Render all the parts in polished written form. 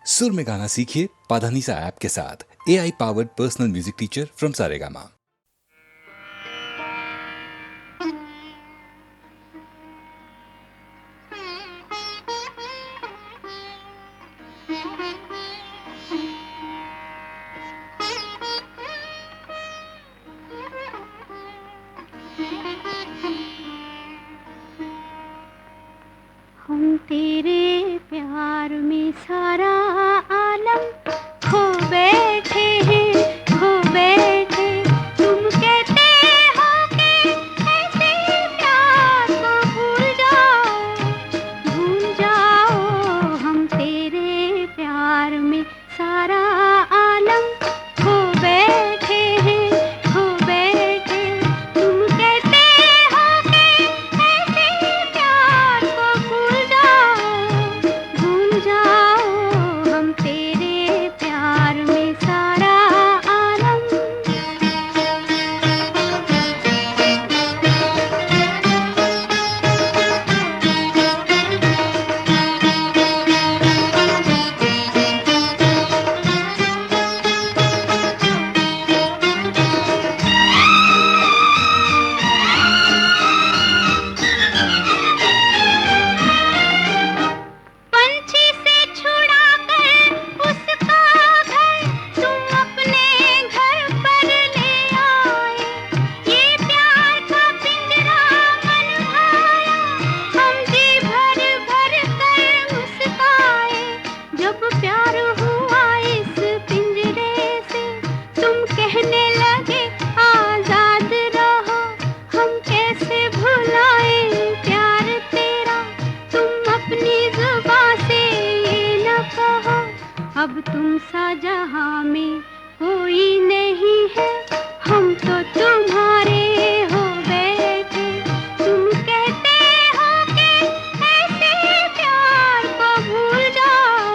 सुर में गाना सीखिए पाधानीसा ऐप के साथ। AI powered personal music teacher from Saregama. हम तेरे प्यार में सारा आलम खो बैठे हैं, खो बैठे। तुम कहते हो कि ऐसे प्यार को भूल जाओ, भूल जाओ। हम तेरे प्यार में सारा आलम खो बैठे हैं, खो बैठे। तुम कहते हो कि ऐसे प्यार को भूल जाओ, भूल जाओ। हम तेरे प्यार में सारा आलम। पंछी से छुड़ा कर उसका घर तुम अपने घर पर ले आए। ये प्यार का पिंजरा मन भाया, हम जी भर भर कर मुस्काए। जब प्यार हुआ इस पिंजरे से, तुम कहने लगे आजाद रहो। हम कैसे भुलाए प्यार तेरा, तुम अपनी जुबां से ये न कहो। अब तुम सा जहां में कोई नहीं है, हम तो तुम्हारे हो बैठे। तुम कहते हो कि ऐसे प्यार को भूल जाओ,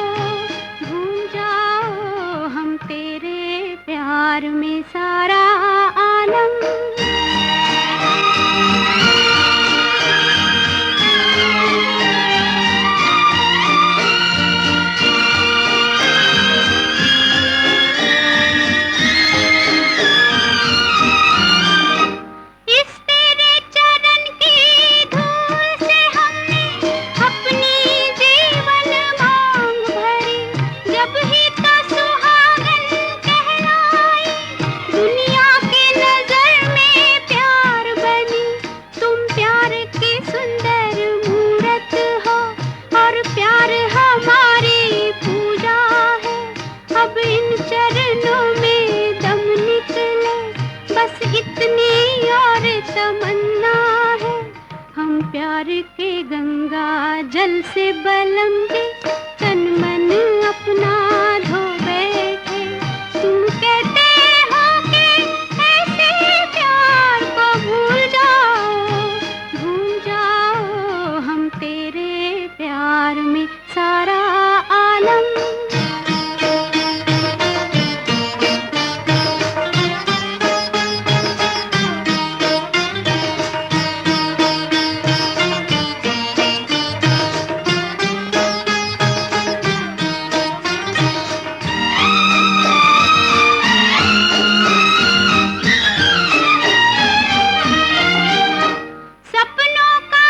भूल जाओ। हम तेरे प्यार में सारा आलम। इस तेरे चरण की धूल से हमने अपनी जीवन मांग भरी। जब ही तो सुहागन कहलाई, दुनिया की नजर में प्यार बनी। तुम प्यार की सुंदर मूरत हो, और प्यार हमारी पूजा है। अब इन चरणों में दम निकले, बस इतनी और तमन्ना है। हम प्यार के गंगा जल से बलम दे, तन मन अपना धो बैठे। तुम कहते हो कि ऐसे प्यार को भूल जाओ, भूल जाओ। हम तेरे प्यार में सारा आलम। सपनों का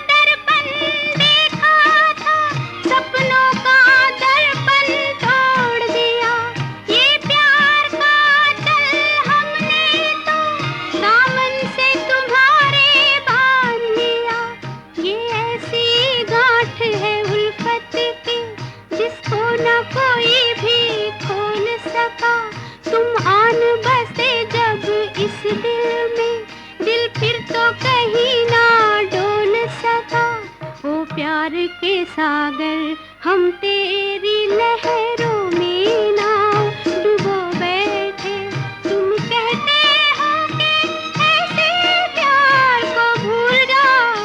दर्पण देखा था, सपनों का दर्पण तोड़ दिया। ये प्यार का चल हमने तो दामन से तुम्हारे बांध लिया। ये ऐसी गांठ है उल्फत की, जिसको न कोई भी खोल सका। तुम आन बसे जब इस दिल में, दिल फिर तो कहीं ना डोल सका। ओ प्यार के सागर, हम तेरी लहरों में ना डूबो बैठे। तुम कहते हो कि ऐसे प्यार को भूल जाओ,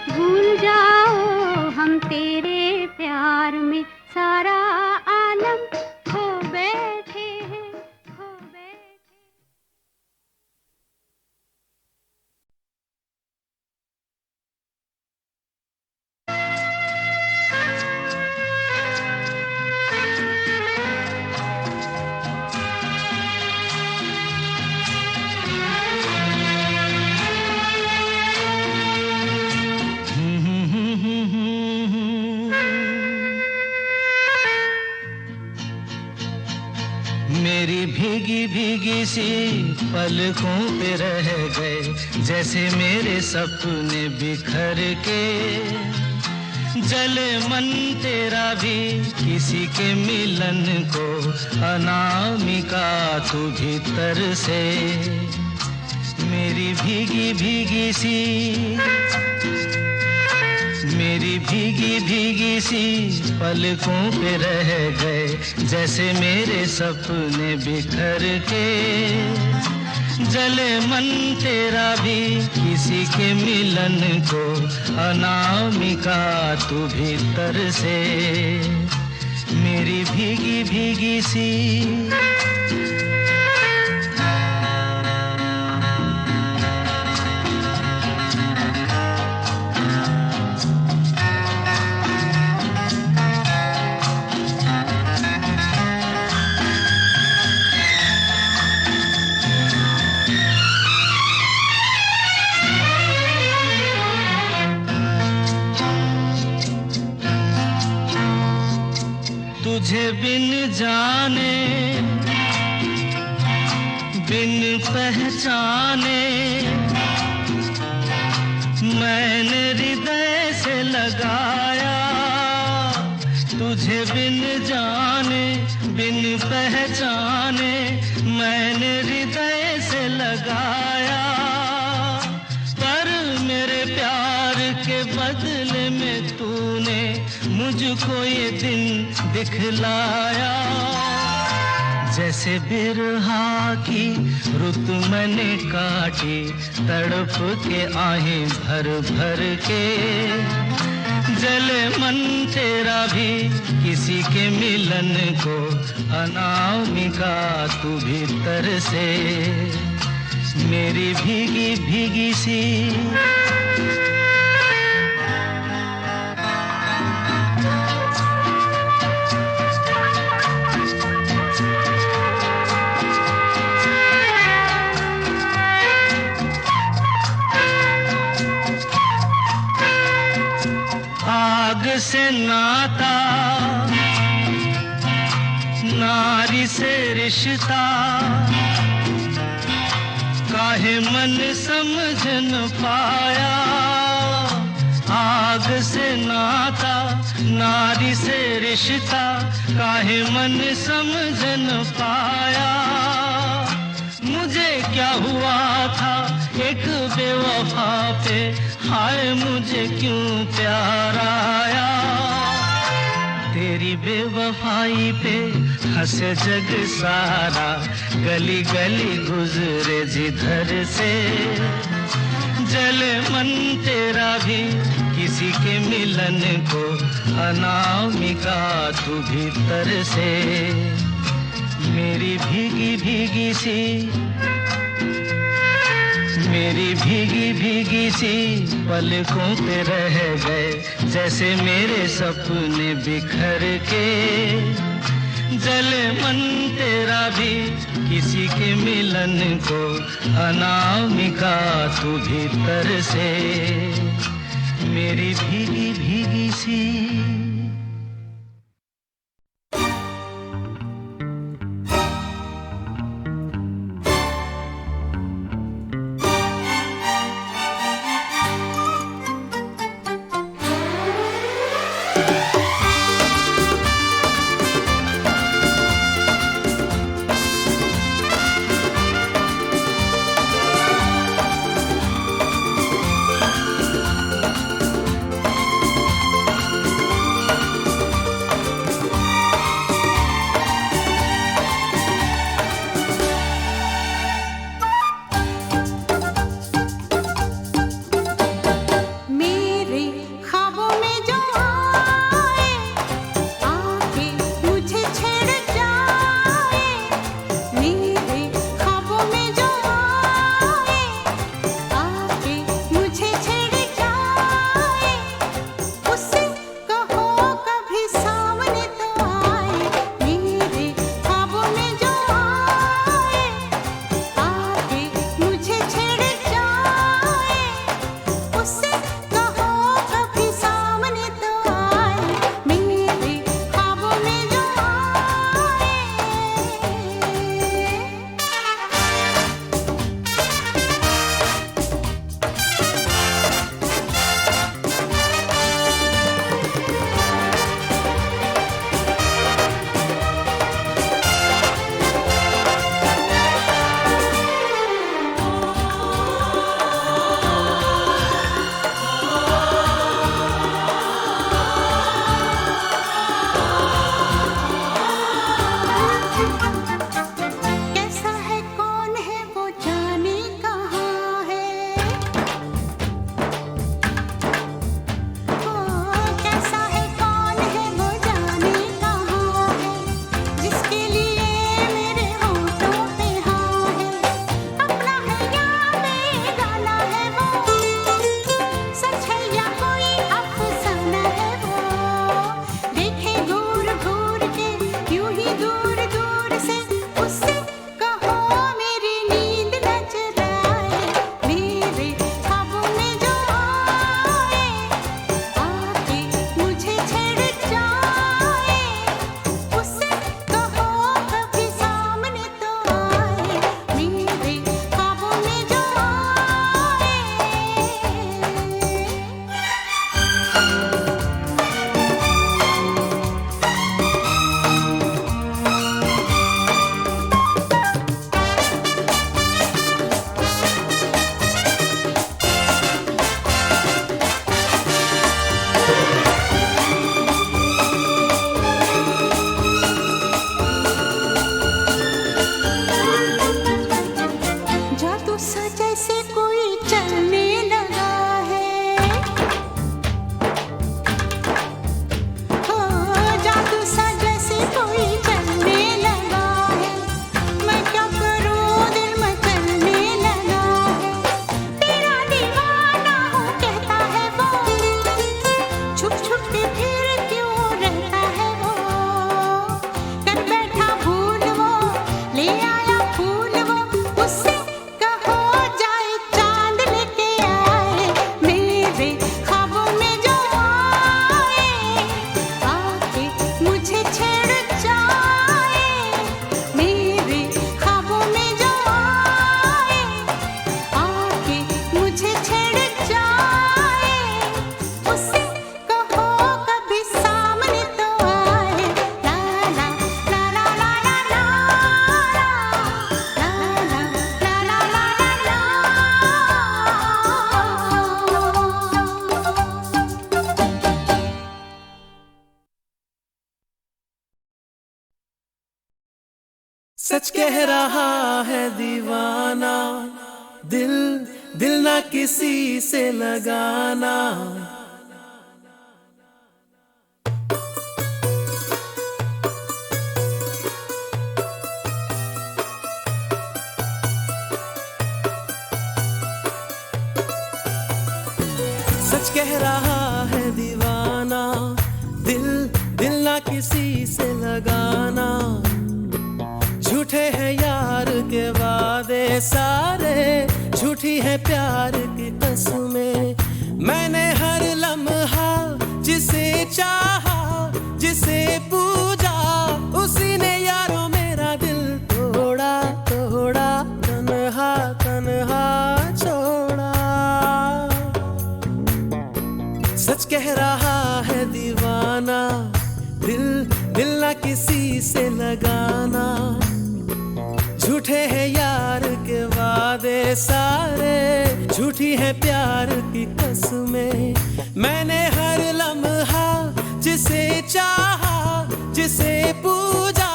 भूल जाओ। हम तेरे प्यार में सारा मेरी भीगी भीगी सी पलकों पे रह गए जैसे मेरे सपने बिखर के। जले मन तेरा भी किसी के मिलन को, अनामिका तू भीतर से। मेरी भीगी भीगी सी, मेरी भीगी भीगी सी पलकों पे रह गए जैसे मेरे सपने बिखर के। जले मन तेरा भी किसी के मिलन को, अनामिका तू भीतर से। मेरी भीगी भीगी सी। तुझे बिन जाने बिन पहचाने मैंने हृदय से लगाया। तुझे बिन जाने बिन पहचाने मैंने हृदय से लगाया। पर मेरे प्यार के बदले में तूने मुझको ये दिन दिखलाया। जैसे बिरहा की रुत मैंने काटी, तड़प के आहें भर भर के। जले मन तेरा भी किसी के मिलन को, अनामिका तू भीतर से। मेरी भीगी भीगी सी। आग से नाता, नारी से रिश्ता, काहे मन समझ न पाया। आग से नाता, नारी से रिश्ता, काहे मन समझ न पाया। मुझे क्या हुआ था एक बेवफा पे, हाय मुझे क्यों प्यार आया। तेरी बेवफाई पे हंसे जग सारा, गली गली गुजरे जिधर से। जले मन तेरा भी किसी के मिलन को, अनामिका तू भीतर से। मेरी भीगी भीगी सी, मेरी भीगी भीगी सी पलकों पे रह गए जैसे मेरे सपने बिखर के। जले मन तेरा भी किसी के मिलन को, अनामिका तू भीतर से। मेरी भीगी भीगी सी। सच कह रहा है दीवाना, दिल दिल ना किसी से लगाना। सच कह रहा है दीवाना, दिल दिल ना किसी से लगाना। झूठे हैं यार के वादे सारे, झूठी है प्यार की कसमें। मैंने हर लम्हा जिसे चाहा, जिसे पूजा, उसी ने यारों मेरा दिल तोड़ा तोड़ा, तन्हा तन्हा छोड़ा। सच कह रहा है दीवाना, दिल दिल ना किसी से लगाना। झूठे हैं यार के वादे सारे, झूठी है प्यार की कसमें। मैंने हर लम्हा जिसे चाहा, जिसे पूजा,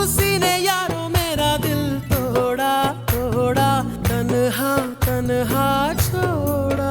उसी ने यारों मेरा दिल तोड़ा तोड़ा, तन्हा तन्हा छोड़ा।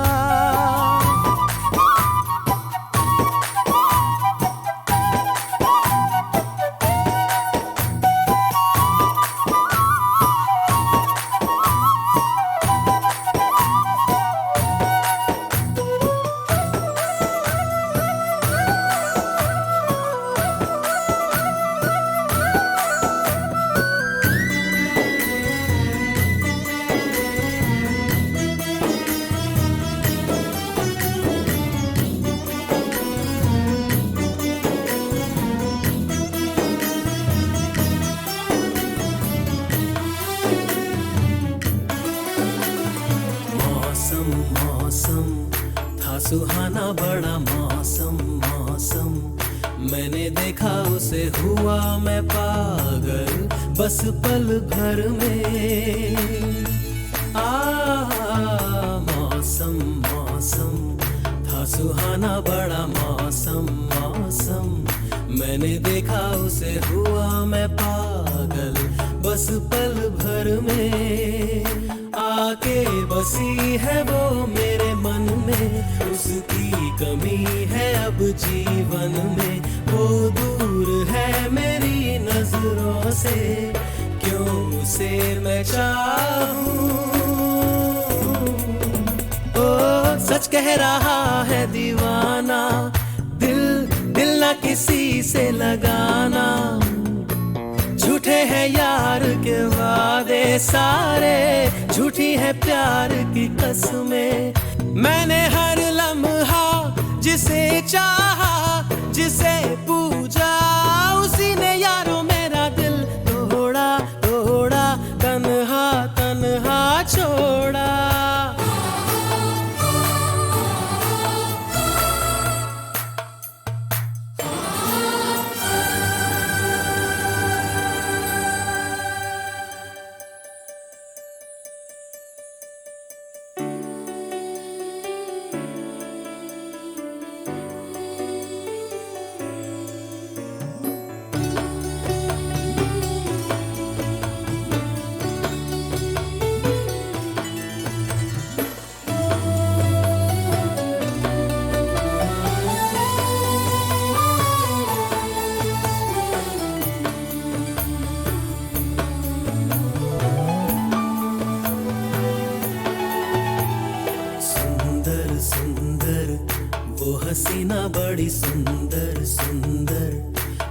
मौसम था सुहाना बड़ा मौसम, मौसम मैंने देखा उसे हुआ मैं पागल, बस पल भर में। मौसम मौसम था सुहाना बड़ा मौसम, मौसम मैंने देखा उसे हुआ मैं पागल, बस पल भर में। आके बसी है वो मेरे मन में, उसकी कमी है अब जीवन में। वो दूर है मेरी नजरों से, क्यों उसे मैं चाहूं। ओ सच कह रहा है दीवाना, दिल दिल ना किसी से लगाना। झूठे हैं यार के वादे सारे, झूठी है प्यार की कसमें। मैंने हर लम्हा जिसे चाहा, जिसे पूजा, उसी ने यारों मेरा दिल तोड़ा तोड़ा, तन्हा तन्हा छोड़ा। सुंदर वो हसीना बड़ी सुंदर सुंदर,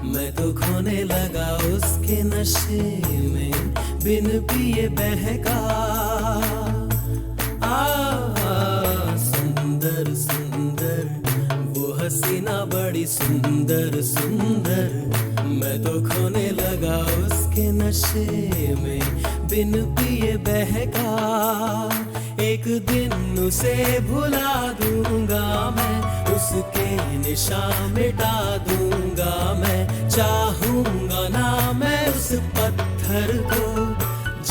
मैं तो खोने लगा उसके नशे में, बिन पिए बहका। सुंदर सुंदर वो हसीना बड़ी सुंदर सुंदर, मैं तो खोने लगा उसके नशे में, बिन पिए बहका। एक दिन उसे भुला दूंगा मैं, उसके निशान मिटा दूंगा मैं। चाहूंगा ना मैं उस पत्थर को,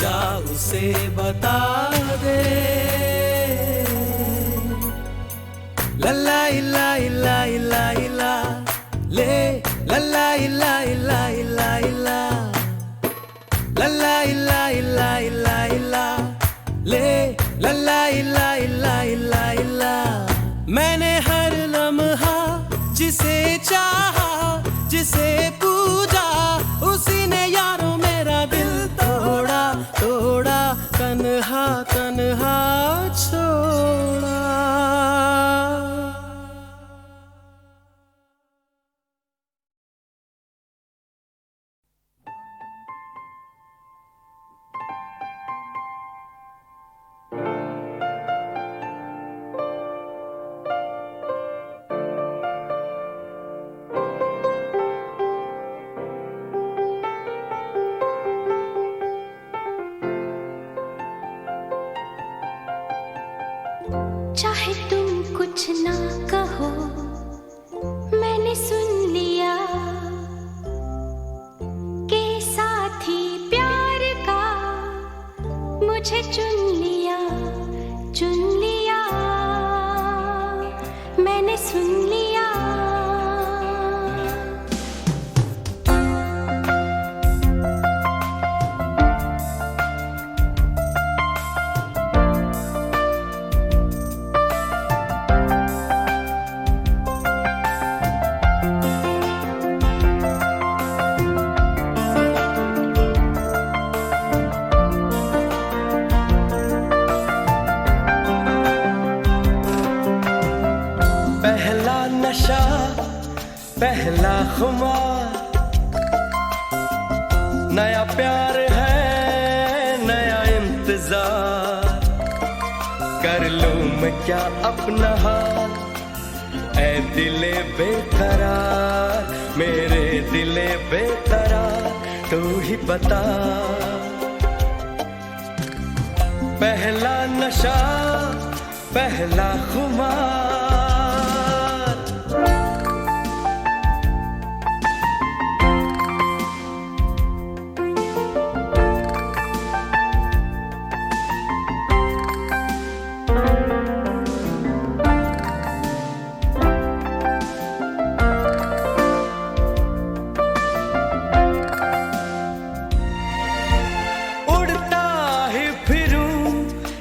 जा उसे बता दे। लल्ला इल्ला इल्ला इल्ला इल्ला ले, लल्ला इल्ला इल्ला इल्ला इल्ला, इला इला इला इला। मैंने हर लम्हा जिसे चाहा, जिसे पूजा, उसी ने यारों मेरा दिल तोड़ा तोड़ा, तन्हा तन्हा छोड़ा। चाहे तुम कुछ ना कहो, मैंने सुन लिया कि साथी प्यार का मुझे चुन लिया, चुन लिया, मैंने सुन लिया। पहला नशा, पहला खुमार, नया प्यार है, नया इंतजार। कर लूं मैं क्या अपना हाल, ऐ दिले बेकरार, मेरे दिले बेकरार, तू ही बता। पहला नशा, पहला खुमार।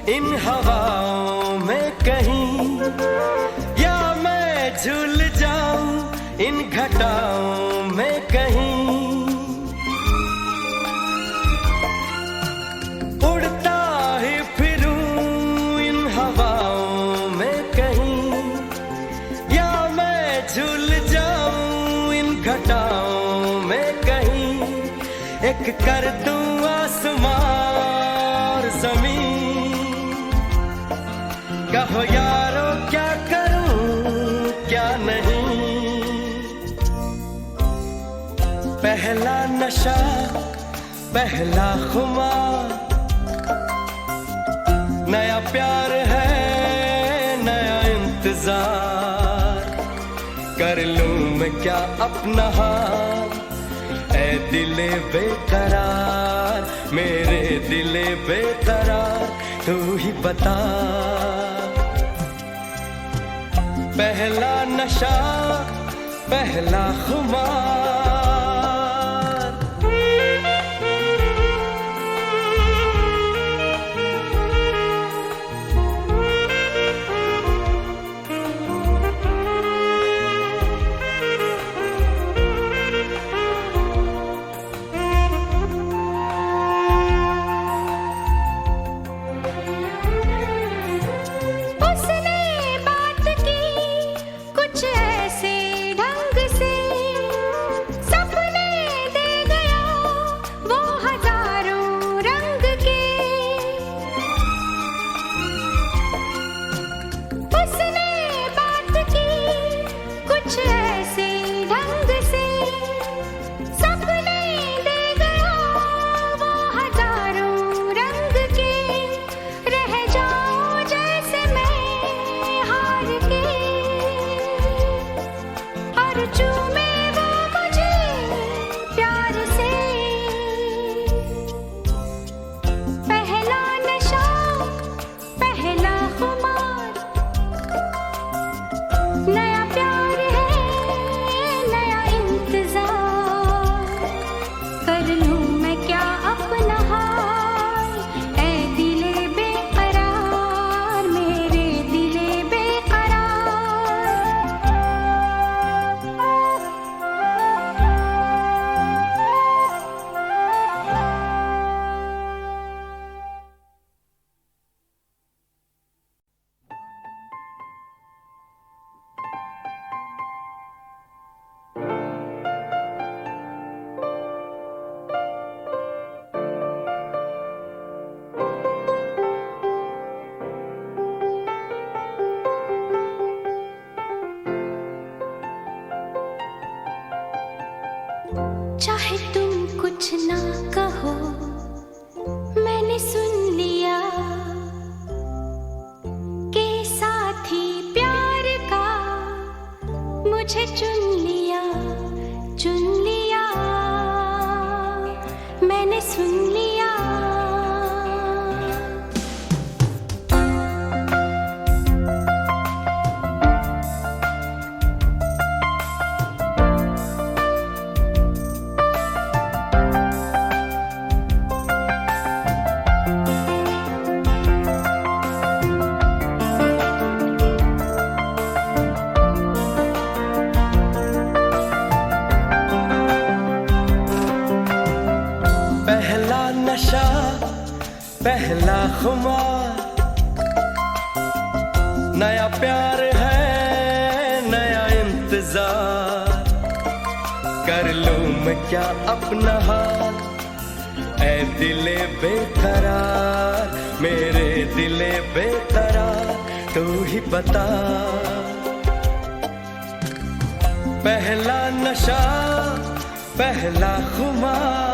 इन हवाओं में कहीं, या मैं झूल जाऊं इन घटाओं में कहीं। उड़ता ही फिरूं इन हवाओं में कहीं, या मैं झूल जाऊं इन घटाओं में कहीं। एक कर दूं आसमां और जमीन, कहो यारो क्या करूं क्या नहीं। पहला नशा, पहला खुमार, नया प्यार है, नया इंतजार। कर लूं मैं क्या अपना हाल, ऐ दिले बेकरार, मेरे दिले बेकरार, तू ही बता। पहला नशा, पहला खुमार। उसने बात की कुछ ऐसे ढंग से, सुन लिया। पहला नशा, पहला खुमार, नया प्यार है, नया इंतजार। कर लूं मैं क्या अपना हाल, ऐ दिले बेकरार, मेरे दिले बेकरार, तू ही बता। पहला नशा, पहला खुमार,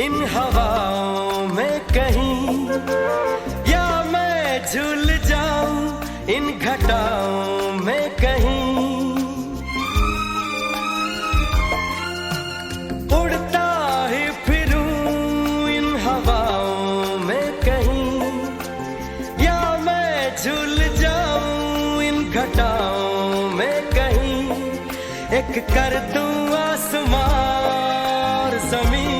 इन हवाओं में कहीं, या मैं झूल जाऊं इन घटाओं में कहीं। उड़ता ही फिरूं इन हवाओं में कहीं, या मैं झूल जाऊं इन घटाओं में कहीं। एक कर दूं आसमां और जमीन,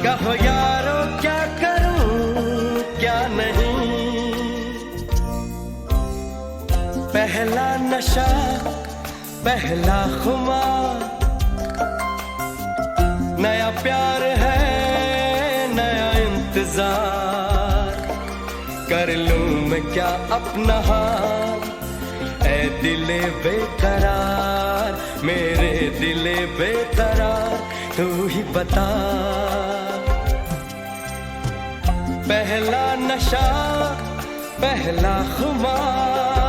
कहो यारो क्या करूं क्या नहीं। पहला नशा, पहला खुमार, नया प्यार है, नया इंतजार। कर लूं मैं क्या अपना हाल, ऐ दिले बेकरार, मेरे दिले बेकरार, तू ही बता। पहला नशा, पहला खुमार।